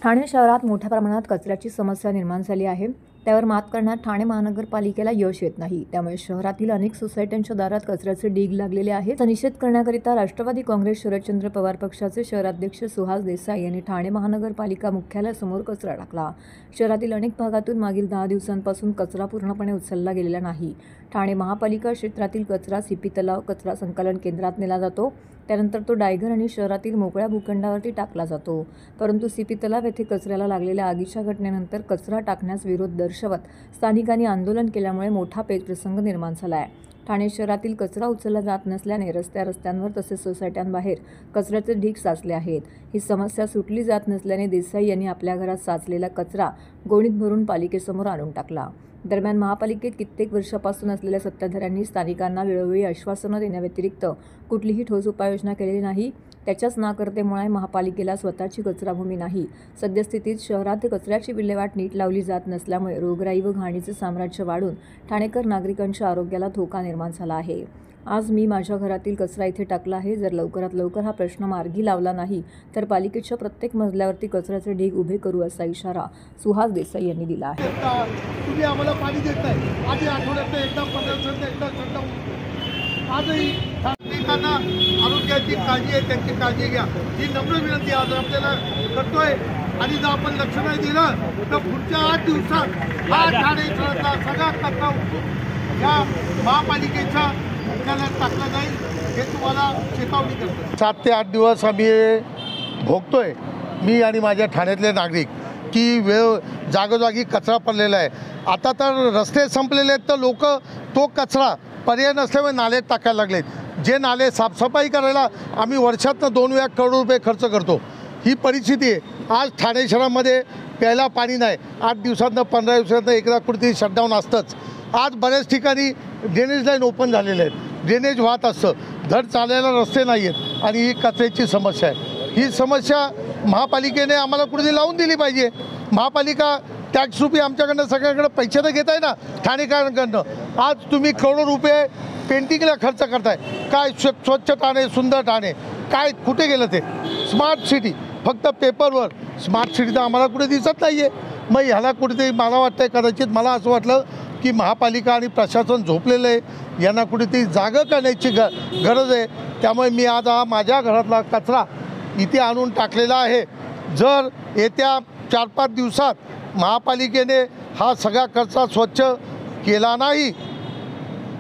ठाणे शहरात मोठ्या प्रमाणात कचऱ्याची समस्या निर्माण झाली आहे. त्यावर मात करण्यात ठाणे महानगरपालिकेला यश येत नाही. त्यामुळे शहरातील अनेक सोसायट्यांच्या दारात कचऱ्याचे ढीग लागलेले आहेत. त्याचा निषेध करण्याकरिता राष्ट्रवादी काँग्रेस शरदचंद्र पवार पक्षाचे शहराध्यक्ष सुहास देसाई यांनी ठाणे महानगरपालिका मुख्यालयासमोर कचरा टाकला. शहरातील अनेक भागातून मागील 10 दिवसांपासून कचरा पूर्णपणे उचलला गेलेला नाही. ठाणे महापालिका क्षेत्रातील कचरा सीपी तलाव कचरा संकलन केंद्रात नेला जातो. त्यानंतर तो डायघर आणि शहरातील मोकळ्या भूखंडावरती टाकला जातो. परंतु सीपी तलाव येथे कचऱ्याला लागलेल्या आगीच्या घटनेनंतर कचरा टाकण्यास विरोध दर्शवत स्थानिकांनी आंदोलन केल्यामुळे मोठा पेचप्रसंग निर्माण झाला आहे. ठाणे शहरातील कचरा उचलला जात नसल्याने रस्त्यांवर तसेच सोसायट्यांबाहेर कचऱ्याचे ढीग साचले आहेत. ही समस्या सुटली जात नसल्याने देसाई यांनी आपल्या घरात साचलेला कचरा गोणीत भरून पालिकेसमोर आणून टाकला. दरम्यान महापालिकेत कित्येक वर्षापासून असलेल्या सत्ताधाऱ्यांनी स्थानिकांना वेळोवेळी आश्वासनं देण्याव्यतिरिक्त कुठलीही ठोस उपाययोजना केलेली नाही. त्याच्याच नाकर्तेमुळे महापालिकेला स्वतःची कचराभूमी नाही. सद्यस्थितीत शहरात कचऱ्याची विल्हेवाट नीट लावली जात नसल्यामुळे रोगराई व घाणीचे साम्राज्य वाढून ठाणेकर नागरिकांच्या आरोग्याला धोका निर्माण झाला आहे. आज मी माझ्या घरातील कचरा इथे टाकला आहे. जर लवकरात लवकर हा प्रश्न मार्गी लावला नाही तर पालिकेच्या प्रत्येक मजल्यावरती कचऱ्याचे ढीग उभे करू असा इशारा सुहास देसाई यांनी दिला आहे. तुम्ही आम्हाला पाणी देत नाही. आधी आठवड्यात एकदा 15 दिवसांनी एकदा थंड. आजही नागरिकांना आरोग्याची काळजी आहे, त्यांची काळजी घ्या ही नम्र विनंती आज आपल्याला करतोय. आणि जर आपण लक्ष नाही दिलं तर पुढच्या 8 दिवसात हा ठाणे शहरातला सगळा कचरा या महापालिकेच्या मुख्यालयात टाकला जाईल हे तुम्हाला चेतावणी करतो. 7 ते 8 दिवस आम्ही भोगतोय, मी आणि माझ्या ठाण्यातले नागरिक, की जागोजागी कचरा पडलेला आहे. आता तर रस्ते संपलेले आहेत तर लोक तो कचरा पर्याय नसल्यामुळे नालेत टाकायला लागलेत. जे नाले साफसफाई करायला आम्ही वर्षातनं 2 वेळा करोड रुपये खर्च करतो, ही परिस्थिती आहे. आज ठाणे शहरामध्ये प्यायला पाणी नाही. 8 दिवसातनं 15 दिवसातनं एकदा कुठेतरी शटडाऊन असतंच. आज बऱ्याच ठिकाणी ड्रेनेज लाईन ओपन झालेले आहेत, ड्रेनेज वाहत असतं, धड चालायला रस्ते नाही आहेत आणि ही कचऱ्याची समस्या आहे. ही समस्या महापालिकेने आम्हाला कुठेतरी लावून दिली पाहिजे. महापालिका टॅक्स रुपये आमच्याकडनं सगळ्यांकडं पैसे तर घेत आहे ना ठाणेकरांकडनं. आज तुम्ही करोडो रुपये पेंटिंगला खर्च करताय. काय स्वच्छ ठाणे, सुंदर ठाणे, काय कुठे गेलं ते? स्मार्ट सिटी फक्त पेपरवर, स्मार्ट सिटी तर आम्हाला कुठे दिसत नाही आहे. मग ह्याला कुठेतरी मला वाटतं आहे, कदाचित मला असं वाटलं की महापालिका आणि प्रशासन झोपलेलं आहे, यांना कुठेतरी जागं करण्याची गरज आहे. त्यामुळे मी आज हा माझ्या घरातला कचरा इथे आणून टाकलेला आहे. जर येत्या 4-5 दिवसात महापालिकेने हा सगळा कचरा स्वच्छ केला नाही,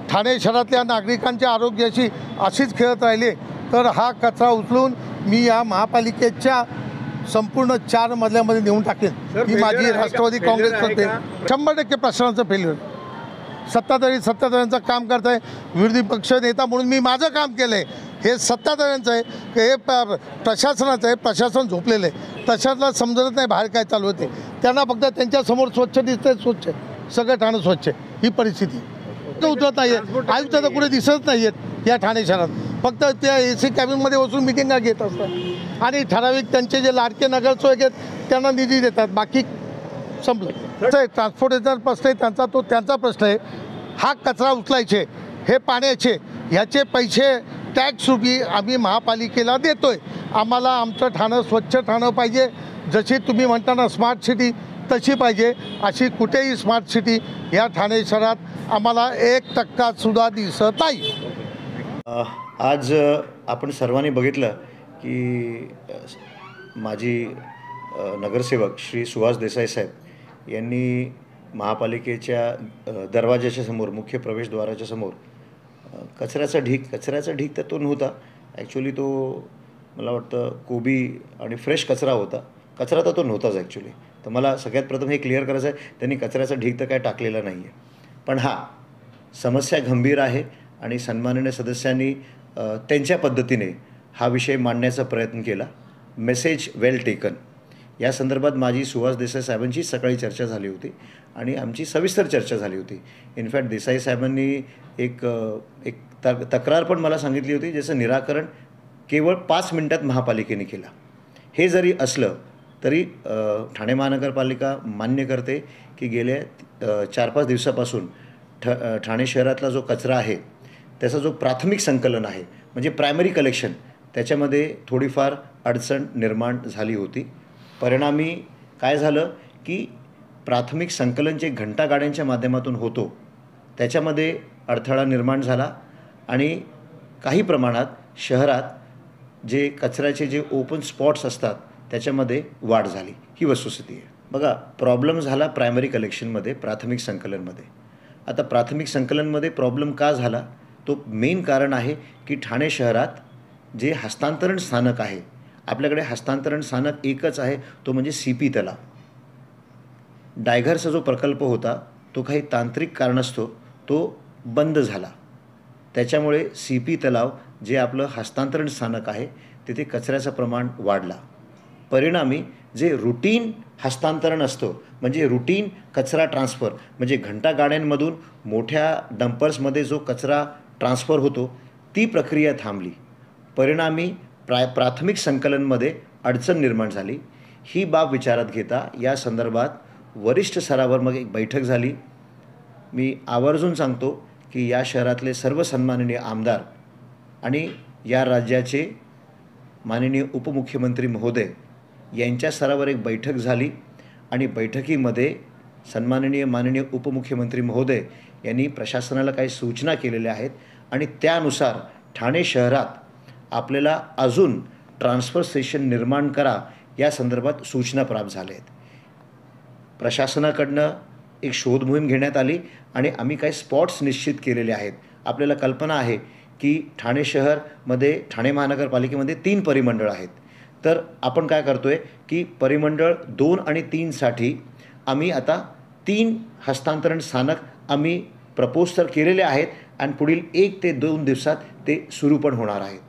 ठाणे शहरातल्या नागरिकांच्या आरोग्याशी अशीच खेळत राहिले तर हा कचरा उचलून मी या महापालिकेच्या संपूर्ण 4 मजल्यामध्ये नेऊन टाकेन. ही माझी राष्ट्रवादी काँग्रेसमध्ये 100% प्रशासनाचं फेल्युअर. सत्ताधाऱ्यांचं काम करत आहे. विरोधी पक्ष नेता म्हणून मी माझं काम केलं आहे. हे सत्ताधाऱ्यांचं आहे, हे प्रशासनाचं आहे. प्रशासन झोपलेलं आहे. प्रशासनाला समजत नाही बाहेर काय चालू होते. त्यांना फक्त त्यांच्यासमोर स्वच्छ दिसतंय, स्वच्छ सगळं ठाणं स्वच्छ. ही परिस्थिती उतरत नाही आहे. आयुक्त तर कुठे दिसत नाही आहेत या ठाणे शहरात. फक्त त्या AC कॅबिनमध्ये बसून मिटिंगा घेत असतात आणि ठराविक त्यांचे जे लाडके नगरसेवक आहेत त्यांना निधी देतात. बाकी संपलं. ट्रान्सपोर्टेचा प्रश्न आहे त्यांचा, तो त्यांचा प्रश्न आहे. हा कचरा उचलायचे, हे पाण्याचे, ह्याचे पैसे टॅक्स रुपी आम्ही महापालिकेला देतोय. आम्हाला आमचं ठाणं स्वच्छ ठाणं पाहिजे. जशी तुम्ही म्हणता ना स्मार्ट सिटी तशी पाहिजे. अशी कुठेही स्मार्ट सिटी या ठाणे शहरात आम्हाला 1% सुद्धा दिसत नाही. आज आपण सर्वांनी बघितलं की माजी नगरसेवक श्री सुहास देसाई साहेब यांनी महापालिकेच्या दरवाजाच्या समोर, मुख्य प्रवेशद्वाराच्या समोर कचऱ्याचा ढीग तर तो नव्हता. ॲक्च्युली तो मला वाटतं कोबी आणि फ्रेश कचरा होता. कचरा तर तो नव्हताच ॲक्च्युली. तर मला सगळ्यात प्रथम हे क्लिअर करायचं आहे, त्यांनी कचऱ्याचा ढीग तर काय टाकलेला नाही आहे. पण हा समस्या गंभीर आहे आणि सन्माननीय सदस्यांनी त्यांच्या पद्धतीने हा विषय मांडण्याचा प्रयत्न केला. मेसेज वेल टेकन. या संदर्भात माझी सुहास देसाई साहेबांची सकाळी चर्चा झाली होती आणि आमची सविस्तर चर्चा झाली होती. इनफॅक्ट देसाई साहेबांनी एक तक्रार पण मला सांगितली होती, ज्याचं निराकरण केवळ 5 मिनिटात महापालिकेने केला. हे जरी असलं तरी ठाणे महानगरपालिका मान्य करते की गेल्या 4-5 दिवसापासून ठाणे शहरातला जो कचरा आहे त्याचा जो प्राथमिक संकलन आहे, म्हणजे प्रायमरी कलेक्शन, त्याच्यामध्ये थोडीफार अडचण निर्माण झाली होती. परिणामी काय झालं की प्राथमिक संकलन जे घंटागाड्यांच्या माध्यमातून होतो त्याच्यामध्ये अडथळा निर्माण झाला आणि काही प्रमाणात शहरात जे कचऱ्याचे जे ओपन स्पॉट्स असतात त्याच्यामध्ये वाढ झाली, ही वस्तुस्थिती आहे. बघा, प्रॉब्लेम झाला प्रायमरी कलेक्शनमध्ये, प्राथमिक संकलनमध्ये. आता प्राथमिक संकलनमध्ये प्रॉब्लेम का झाला, तो मेन कारण आहे की ठाणे शहरात जे हस्तांतरण स्थानक आहे, आपल्याकडे हस्तांतरण स्थानक एकच आहे, तो म्हणजे CP तलाव. डायघरचा जो प्रकल्प होता तो काही तांत्रिक कारणास्तव तो बंद झाला. त्याच्यामुळे CP तलाव जे आपलं हस्तांतरण स्थानक आहे तिथे कचऱ्याचं प्रमाण वाढला. परिणामी जे रुटीन हस्तांतरण असतं, म्हणजे रुटीन कचरा ट्रान्सफर, म्हणजे घंटागाड्यांमधून मोठ्या डंपर्समध्ये जो कचरा ट्रान्सफर होतो ती प्रक्रिया थांबली. परिणामी प्राथमिक संकलनमध्ये अडचण निर्माण झाली. ही बाब विचारात घेता या संदर्भात वरिष्ठ स्तरावर मग एक बैठक झाली. मी आवर्जून सांगतो की या शहरातले सर्व सन्माननीय आमदार आणि या राज्याचे माननीय उपमुख्यमंत्री महोदय यांच्या स्तरावर एक बैठक झाली आणि बैठकीमध्ये माननीय उपमुख्यमंत्री महोदय यांनी प्रशासनाला काही सूचना केलेल्या आहेत आणि त्यानुसार ठाणे शहरात आपल्याला अजून ट्रान्सफर स्टेशन निर्माण करा या संदर्भात सूचना प्राप्त झाल्या आहेत. प्रशासनाकडनं एक शोध मोहीम घेण्यात आली आणि आम्ही काही स्पॉट्स निश्चित केलेले आहेत. आपल्याला कल्पना आहे की ठाणे शहरमध्ये, ठाणे महानगरपालिकेमध्ये 3 परिमंडळ आहेत. तर आपण काय करतो आहे की परिमंडळ 2 आणि 3साठी आम्ही आता 3 हस्तांतरण स्थानक आम्ही प्रपोज तर केलेले आहेत आणि पुढील 1 ते 2 दिवसात ते सुरू पण होणार आहेत.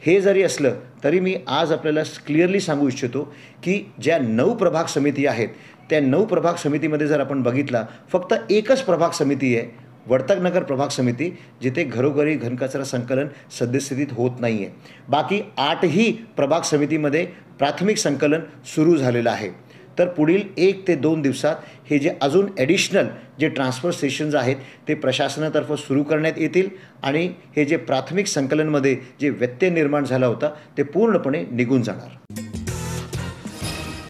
हे जरी असलं तरी मी आज आपल्याला क्लिअरली सांगू इच्छितो की ज्या 9 प्रभाग समिती आहेत त्या 9 प्रभाग समितीमध्ये जर आपण बघितला, फक्त एकच प्रभाग समिती आहे, वर्तकनगर प्रभाग समिती, जिथे घरोघरी घनकचरा संकलन सद्यस्थितीत होत नाही आहे. बाकी 8ही प्रभाग समितीमध्ये प्राथमिक संकलन सुरू झालेलं आहे. तर पुढील 1 ते 2 दिवसात हे जे अजून ॲडिशनल जे ट्रान्सफर स्टेशन्स आहेत ते प्रशासनातर्फे सुरू करण्यात येतील आणि हे जे प्राथमिक संकलनमध्ये जे व्यत्यय निर्माण झाला होता ते पूर्णपणे निघून जाणार.